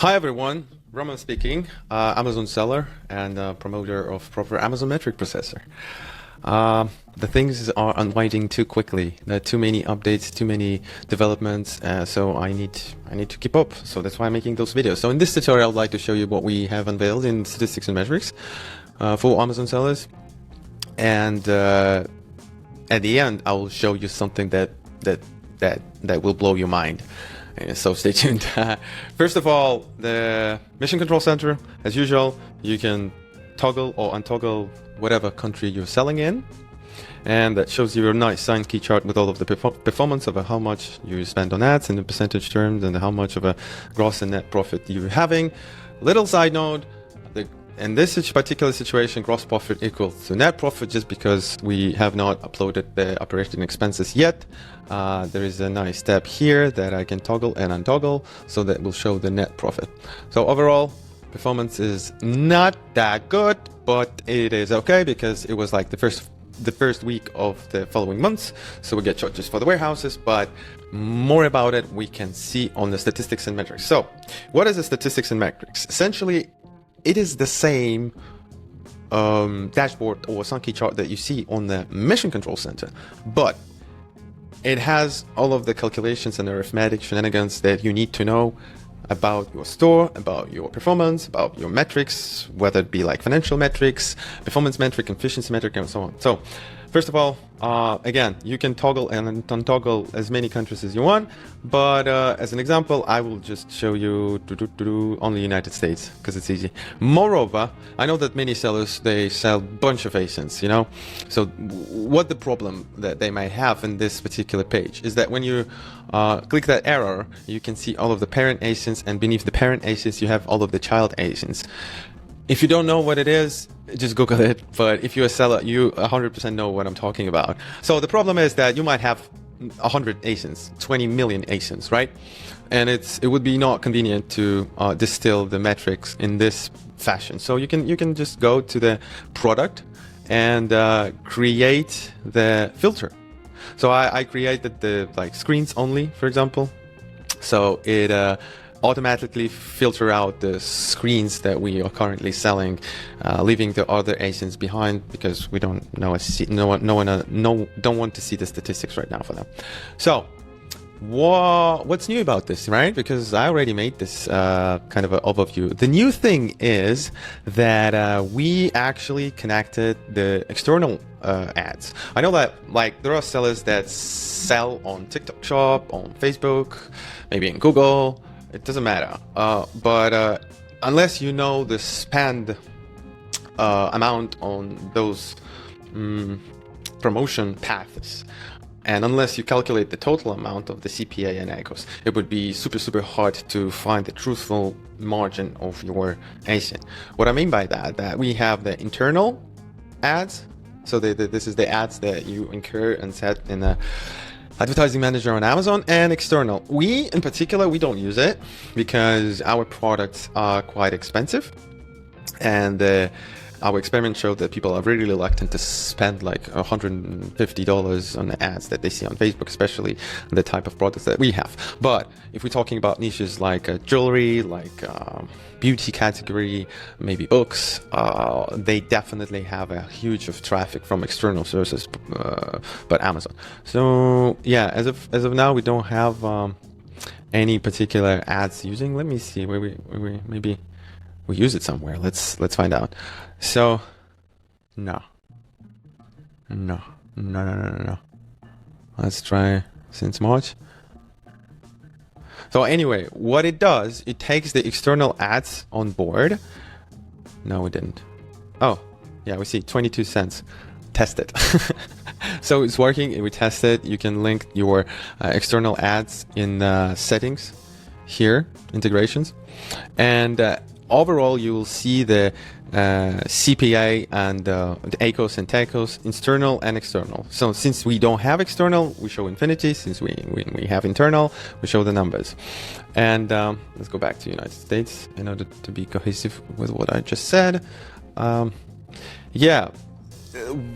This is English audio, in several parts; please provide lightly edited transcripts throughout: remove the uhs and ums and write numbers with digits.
Hi everyone, Roman speaking, Amazon seller and promoter of proper Amazon metric processor. The things are unwinding too quickly. There are too many updates, too many developments, so I need to keep up. So that's why I'm making those videos. So in this tutorial, I'd like to show you what we have unveiled in statistics and metrics for Amazon sellers, and at the end, I will show you something that will blow your mind. So stay tuned. First of all, the Mission Control Center, as usual, you can toggle or untoggle whatever country you're selling in, and that shows you a nice sign key chart with all of the performance of how much you spend on ads in the percentage terms and how much of a gross and net profit you're having. Little side note, in this particular situation, gross profit equals to net profit just because we have not uploaded the operating expenses yet. There is a nice tab here that I can toggle and untoggle, so that will show the net profit. So overall, performance is not that good, but it is okay because it was like the first week of the following months, so we get charges for the warehouses, but more about it we can see on the statistics and metrics. So what is the statistics and metrics? Essentially, it is the same dashboard or sun key chart that you see on the Mission Control Center, but it has all of the calculations and arithmetic shenanigans that you need to know about your store, about your performance, about your metrics, whether it be like financial metrics, performance metric, efficiency metric, and so on. So first of all, again, you can toggle and untoggle as many countries as you want, but as an example, I will just show you only United States because it's easy. Moreover, I know that many sellers, they sell a bunch of ASINs, you know? So what the problem that they might have in this particular page is that when you click that arrow, you can see all of the parent ASINs, and beneath the parent ASINs, you have all of the child ASINs. If you don't know what it is, just Google it. But if you're a seller, you 100% know what I'm talking about. So the problem is that you might have 100 ASINs, 20 million ASINs, right? And it would be not convenient to distill the metrics in this fashion. So you can just go to the product and create the filter. So I created the screens only, for example. So it automatically filter out the screens that we are currently selling, leaving the other ASINs behind because we don't want to see the statistics right now for them. So what's new about this, right? Because I already made this kind of an overview. The new thing is that we actually connected the external ads. I know that there are sellers that sell on TikTok Shop, on Facebook, maybe in Google. It doesn't matter, but unless you know the spend amount on those promotion paths, and unless you calculate the total amount of the CPA and ACOS, it would be super hard to find the truthful margin of your ASIN. What I mean by that we have the internal ads. So this is the ads that you incur and set in the Advertising Manager on Amazon, and external. We, in particular, we don't use it because our products are quite expensive, and our experiment showed that people are really reluctant to spend like $150 on the ads that they see on Facebook, especially the type of products that we have. But if we're talking about niches like jewelry, like beauty category, maybe books, they definitely have a huge of traffic from external sources, but Amazon. So yeah, as of now, we don't have any particular ads using. Let me see where maybe we use it somewhere. Let's find out. So no. Let's try since March. So anyway, what it does, it takes the external ads on board. No, it didn't. Oh, yeah, we see 22 cents. Test it. So it's working. We test it. You can link your external ads in settings here, integrations, and overall you will see the CPA and the ACOS and TACOS, internal and external. So since we don't have external, we show infinity. Since we have internal, we show the numbers. And let's go back to United States in order to be cohesive with what I just said. Yeah,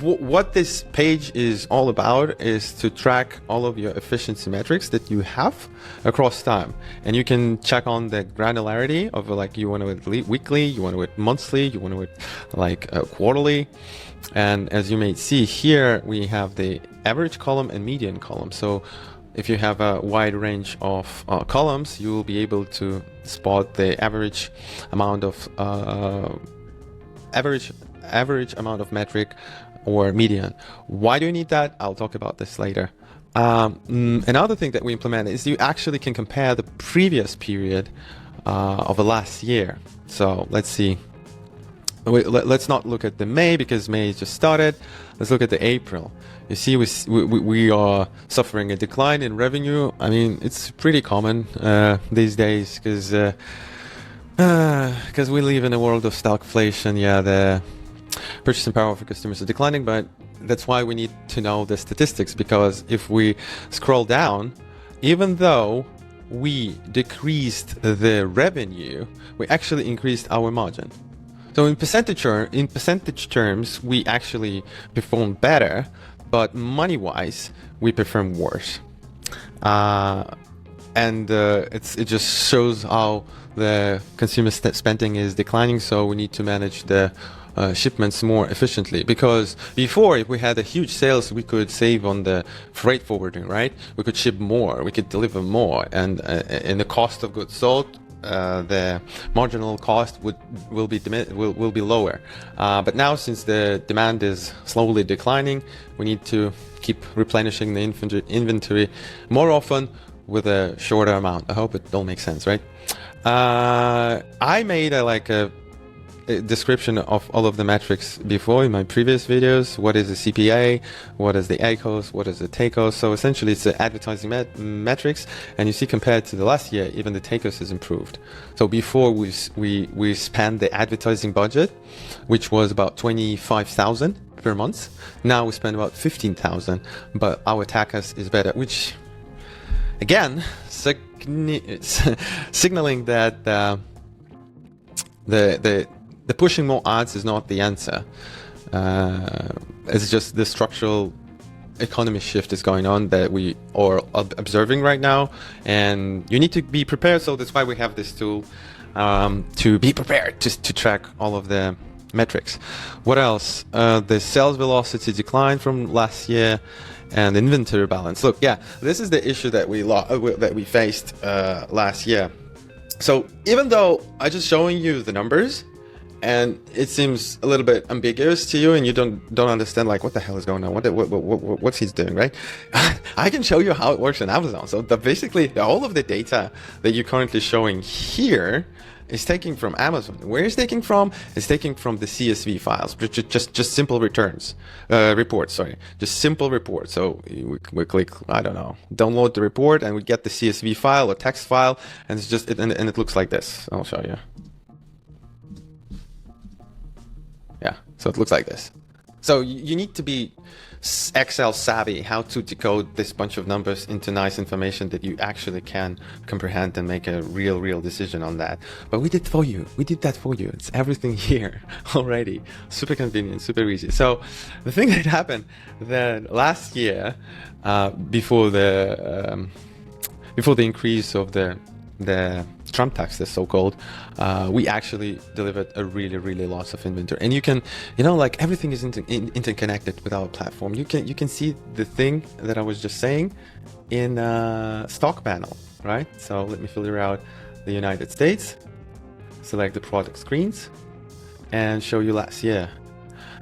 what this page is all about is to track all of your efficiency metrics that you have across time, and you can check on the granularity of like you want to do it weekly, you want to do it monthly, you want to do it like quarterly. And as you may see here, we have the average column and median column. So if you have a wide range of columns, you will be able to spot the average amount of average amount of metric or median. Why do you need that? I'll talk about this later. Another thing that we implemented is you actually can compare the previous period of the last year. So let's see. Let's not look at the May because May just started. Let's look at the April. You see, we are suffering a decline in revenue. I mean, it's pretty common these days because we live in a world of stagflation. Yeah, the purchasing power for customers is declining, but that's why we need to know the statistics, because if we scroll down, even though we decreased the revenue, we actually increased our margin. So in percentage terms, we actually perform better, but money-wise, we perform worse. It just shows how the consumer spending is declining. So we need to manage the shipments more efficiently, because before, if we had a huge sales, we could save on the freight forwarding, right? We could ship more, we could deliver more, and in the cost of goods sold, the marginal cost will be lower. But now, since the demand is slowly declining, we need to keep replenishing the inventory more often with a shorter amount. I hope it all makes sense, right? I made a description of all of the metrics before in my previous videos. What is the CPA? What is the ACOS? What is the TACOS? So essentially it's the advertising metrics, and you see compared to the last year, even the TACOS has improved. So before we spent the advertising budget, which was about 25,000 per month. Now we spend about 15,000, but our TACOS is better, which again signaling that the pushing more ads is not the answer. It's just the structural economy shift is going on that we are observing right now, and you need to be prepared. So that's why we have this tool to be prepared to track all of the metrics. What else? The sales velocity declined from last year, and inventory balance. Look, yeah, this is the issue that we faced last year. So even though I just showing you the numbers, and it seems a little bit ambiguous to you, and you don't understand like what the hell is going on, what's he's doing, right? I can show you how it works on Amazon. So basically, all of the data that you're currently showing here is taken from Amazon. Where is taking from? It's taking from the CSV files, just simple reports. Sorry, just simple reports. So we click, I don't know, download the report, and we get the CSV file or text file, and it's just and it looks like this. I'll show you. Yeah, so it looks like this. So you need to be Excel savvy, how to decode this bunch of numbers into nice information that you actually can comprehend and make a real decision on that. But we did for you. We did that for you. It's everything here already. Super convenient, super easy. So the thing that happened that last year, before the increase of the Trump tax, the so-called, we actually delivered a really lots of inventory. And you can, like everything is interconnected with our platform. You can see the thing that I was just saying in stock panel, right? So let me filter out the United States, select the product screens, and show you last year.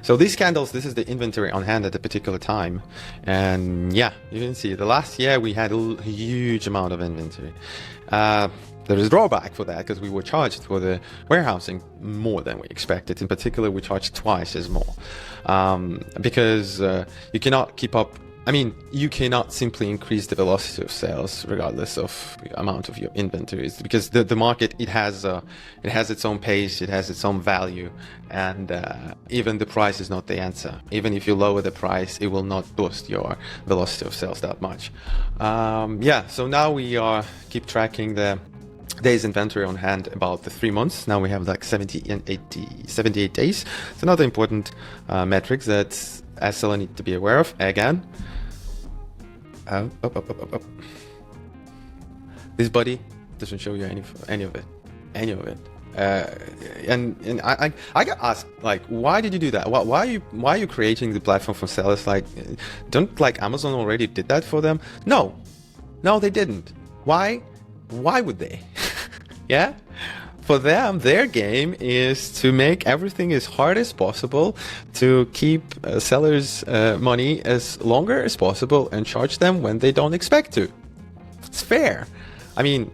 So these candles, this is the inventory on hand at a particular time. And yeah, you can see the last year we had a huge amount of inventory. There is a drawback for that because we were charged for the warehousing more than we expected. In particular, we charged twice as more because you cannot keep up. I mean, you cannot simply increase the velocity of sales regardless of the amount of your inventories, because the market, it has its own pace, it has its own value, and even the price is not the answer. Even if you lower the price, it will not boost your velocity of sales that much. Yeah, so now we keep tracking the days inventory on hand about the 3 months. Now we have like 78 days. It's another important metric that as seller need to be aware of. Again, this body doesn't show you any of it. And I got asked, like, why did you do that? Why are you creating the platform for sellers? Like, don't like Amazon already did that for them? No, they didn't. Why would they? Yeah, for them, their game is to make everything as hard as possible, to keep sellers money as longer as possible and charge them when they don't expect to. It's fair. I mean,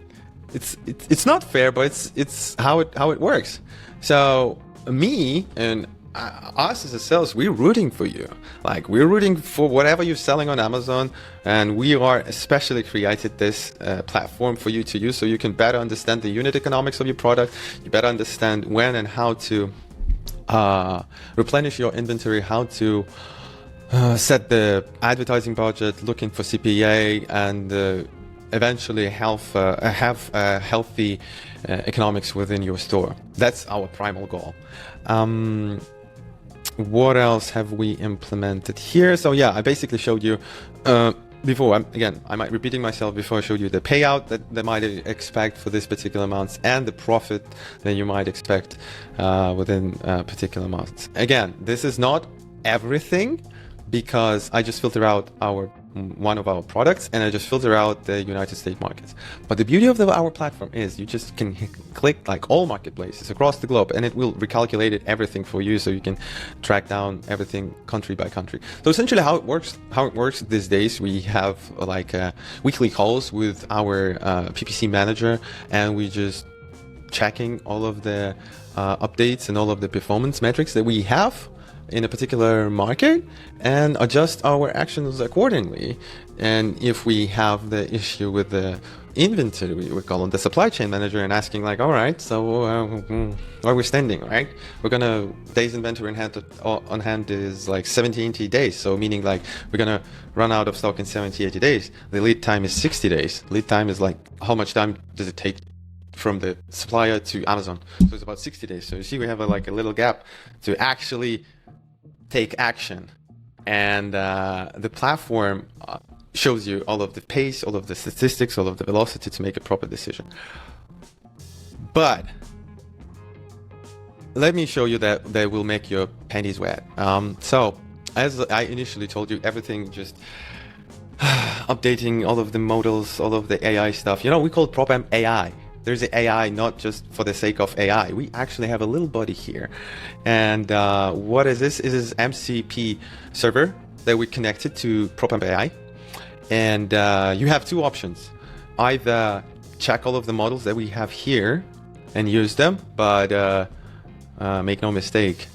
it's not fair, but it's how it works. So me and us as a sales, we're rooting for you. Like, we're rooting for whatever you're selling on Amazon, and we are especially created this platform for you to use so you can better understand the unit economics of your product. You better understand when and how to replenish your inventory, how to set the advertising budget, looking for CPA, and eventually have healthy economics within your store. That's our primal goal. What else have we implemented here? So yeah, I basically showed you before. Again, I might repeating myself before I showed you the payout that they might expect for this particular month and the profit that you might expect within particular months. Again, this is not everything, because I just filter out one of our products and I just filter out the United States markets. But the beauty of our platform is you just can click like all marketplaces across the globe and it will recalculate everything for you, so you can track down everything country by country. So essentially how it works these days, we have like weekly calls with our PPC manager, and we just checking all of the updates and all of the performance metrics that we have in a particular market and adjust our actions accordingly. And if we have the issue with the inventory, we call on the supply chain manager and asking like, all right, so where we're standing, right? We're gonna days inventory on hand is like 70-80 days. So meaning like we're gonna run out of stock in 70-80 days. The lead time is 60 days. Lead time is like how much time does it take from the supplier to Amazon? So it's about 60 days. So you see we have like a little gap to actually take action, and the platform shows you all of the pace, all of the statistics, all of the velocity to make a proper decision. But let me show you that they will make your panties wet. So as I initially told you, everything just updating all of the models, all of the AI stuff. You know, we call it PropAmp.ai. There's an AI not just for the sake of AI. We actually have a little buddy here. And what is this? It is MCP Server that we connected to PropAmp.ai. And you have two options. Either check all of the models that we have here and use them, but make no mistake,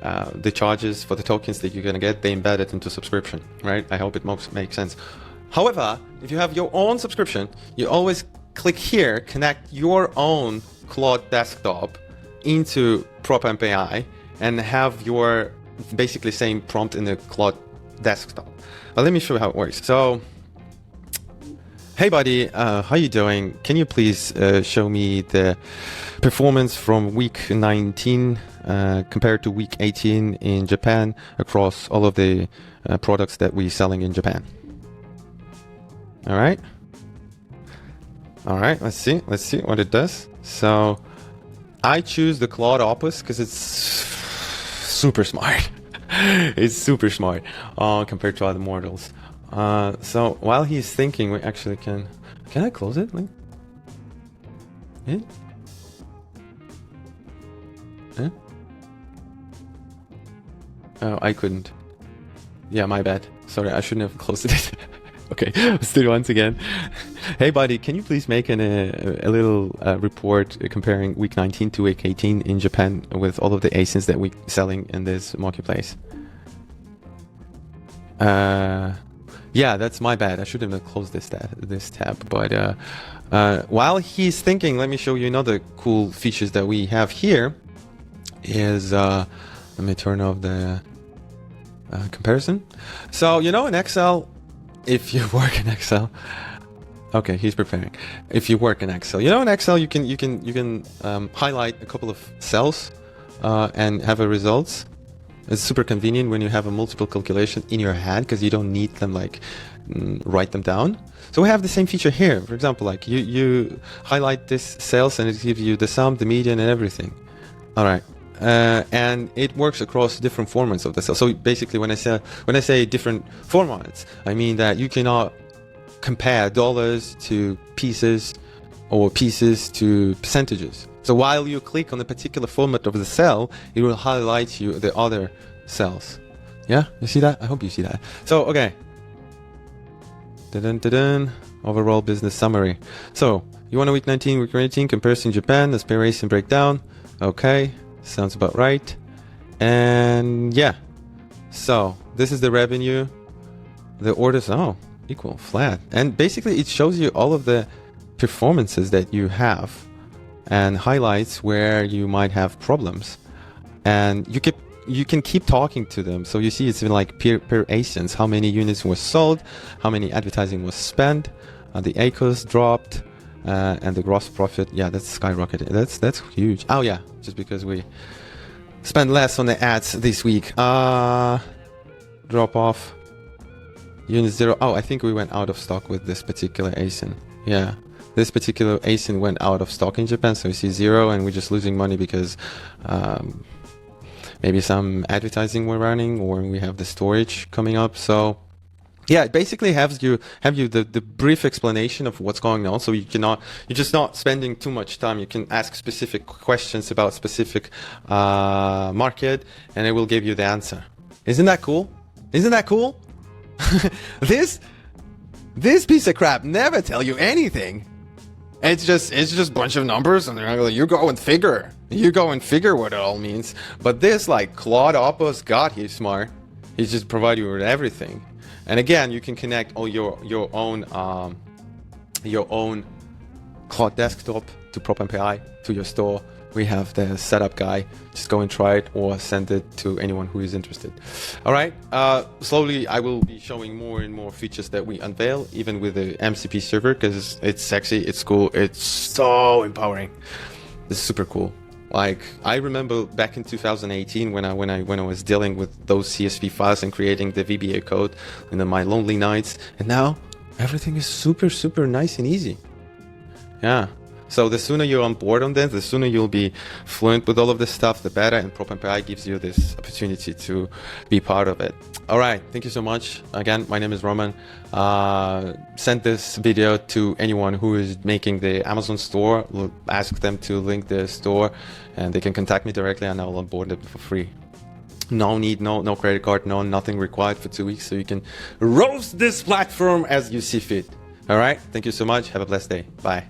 the charges for the tokens that you're gonna get, they embed it into subscription, right? I hope it makes sense. However, if you have your own subscription, you always click here, connect your own Claude desktop into PropAmp.ai and have your basically same prompt in the Claude desktop. But let me show you how it works. So, hey buddy, how you doing? Can you please show me the performance from week 19 compared to week 18 in Japan across all of the products that we're selling in Japan? All right. All right, let's see what it does. So I choose the Claude Opus because it's super smart. It's super smart compared to other models. So while he's thinking, we actually can I close it? Like, yeah? Yeah? Oh, I couldn't. Yeah, my bad. Sorry, I shouldn't have closed it. Okay, let's do it once again. Hey buddy, can you please make a little report comparing week 19 to week 18 in Japan with all of the ASINs that we're selling in this marketplace? Yeah, that's my bad. I shouldn't have closed this tab. But while he's thinking, let me show you another cool features that we have here. Is let me turn off the comparison. So you know, in Excel, if you work in Excel, Okay, he's preparing. If you work in Excel, you know, in Excel you can highlight a couple of cells and have a results. It's super convenient when you have a multiple calculation in your head because you don't need them like write them down. So we have the same feature here. For example, like you highlight this cells and it gives you the sum, the median, and everything. All right. And it works across different formats of the cell. So basically, when I say different formats, I mean that you cannot compare dollars to pieces or pieces to percentages. So while you click on the particular format of the cell, it will highlight you the other cells. Yeah, you see that? I hope you see that. So okay. Overall business summary. So you want a week 19, week 18 comparison Japan, aspiration breakdown. Okay. Sounds about right. And yeah, so this is the revenue, the orders, equal, flat. And basically it shows you all of the performances that you have and highlights where you might have problems. And you can keep talking to them. So you see it's been like per ACOS, how many units were sold, how many advertising was spent, the ACOS dropped, and the gross profit, yeah, that's skyrocketed. That's huge. Oh yeah, just because we spent less on the ads this week. Drop off. Unit 0. Oh, I think we went out of stock with this particular ASIN. Yeah, this particular ASIN went out of stock in Japan, so you see 0, and we're just losing money because maybe some advertising we're running, or we have the storage coming up. So yeah, it basically have you the brief explanation of what's going on, so you're just not spending too much time. You can ask specific questions about specific market, and it will give you the answer. Isn't that cool? Isn't that cool? This piece of crap never tell you anything. It's just a bunch of numbers, and you go and figure. You go and figure what it all means. But this, like Claude Opus, God, he's smart. He just provide you with everything. And again, you can connect all your own Cloud desktop to PropAmp.ai to your store. We have the setup guy. Just go and try it or send it to anyone who is interested. All right. Slowly, I will be showing more and more features that we unveil, even with the MCP server, because it's sexy, it's cool, it's so empowering. It's super cool. Like, I remember back in 2018 when I was dealing with those CSV files and creating the VBA code in my lonely nights, and now everything is super, super nice and easy. Yeah. So the sooner you're on board on this, the sooner you'll be fluent with all of this stuff, the better, and PropAmp.ai gives you this opportunity to be part of it. All right, thank you so much. Again, my name is Roman. Send this video to anyone who is making the Amazon store. Ask them to link the store, and they can contact me directly, and I'll onboard them for free. No need, no credit card, nothing required for 2 weeks, so you can roast this platform as you see fit. All right, thank you so much. Have a blessed day. Bye.